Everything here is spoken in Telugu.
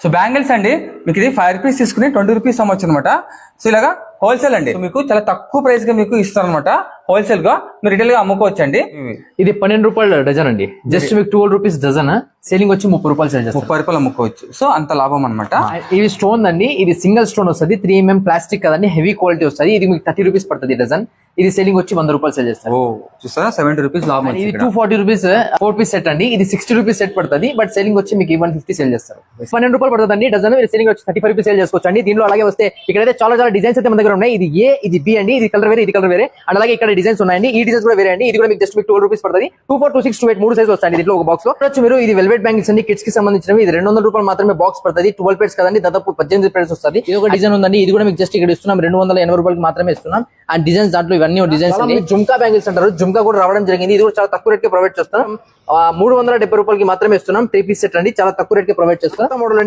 సో బ్యాంగిల్స్ అండి మీకు ఇది 5 రూపీస్ తీసుకుని 20 రూపీస్ అమ్మొచ్చు అనమాట. సో ఇలాగా హోల్సేల్ అండి, మీకు చాలా తక్కువ ప్రైస్ గా మీకు ఇస్తారు అనమాట. హోల్సేల్ గా మీరు రిటైల్ గా అమ్ముకోవచ్చు అండి. ఇది 12 రూపాయలు డజన్ అండి, జస్ట్ మీకు 12 రూపీస్ డజన్, సేలింగ్ వచ్చి 30 రూపాయలు సేల్ చేస్తారు. 30 రూపాయలు అమ్ముకోవచ్చు. సో అంత లాభం అనమాట. ఇవి స్టోన్ అండి, ఇది సింగిల్ స్టోన్ వస్తుంది, 3mm ప్లాస్టిక్ కదండి, హెవీ క్వాలిటీ వస్తుంది. ఇది మీకు 30 రూపీస్ పడుతుంది డజన్. ఇది సేలింగ్ వచ్చి 100 రూపాయలు సేల్ చేస్తారు. చూస్తారా 70 రూపీస్ లాభం. ఇది 240 రూపీస్ 4 పీస్ సెట్ అండి. ఇది 60 రూపీస్ సెట్ పడుతుంది, బట్ సేలింగ్ వచ్చి మీకు 150 సేల్ చేస్తారు. 12 రూపాయలు పడుతుంది అండి డజన్. సేలింగ్ వచ్చి 35 రూపీస్ సేల్ చేసుకోవచ్చు అండి. దీనిలో అలాగే వస్తే ఇక్కడైతే చాలా డిజైన్స్ అయితే మన దగ్గర ఉన్నాయి. ఇది ఏ, ఇది బి అండి, ఇది కలర్ వేరే, ఇది కలర్ వేరే. అండ్ అలాగే ఇక్కడ డిజైన్స్ ఉన్నాయండి, ఈ డిజైన్స్ కూడా వేరే అండి. ఇది కూడా మీకు జస్ట్ మీకు 12 రూపీస్ పడుతుంది. 24, 26, 28 3 సైజ్ వస్తాయి దీంట్లో ఒక బాక్స్ లో. వచ్చి మీరు ఇది వెల్వెట్ బ్యాంగిల్స్ అండి, కిడ్స్ కి సంబంధించినవి. ఇది 200 రూపాయలు మాత్రమే బాక్స్ పడుతుంది. 12 పేర్స్ కదండి, దాదాపు 18 పేర్స్ వస్తుంది. ఇది ఒక డిజైన్ ఉందండి, ఇది కూడా మీకు జస్ట్ ఇక్కడ ఇస్తున్నాం 280 రూపాయలకి మాత్రమే ఇస్తున్నాం. అండ్ డిజైన్స్ దాంట్లో ఇవన్నీ డిజైన్స్ జుమ్కా బ్యాంగిల్స్ అంటారు. జుమ్కా కూడా రావడం జరిగింది. ఇది కూడా చాలా తక్కువ రేట్ కి ప్రొవైడ్ చేస్తున్నాం. 370 రూపాయలకి మాత్రమే ఇస్తున్నాం. 3 పీస్ సెట్ అండి, చాలా తక్కువ రేట్ కి ప్రొవైడ్ చేస్తున్నాం. మోడల్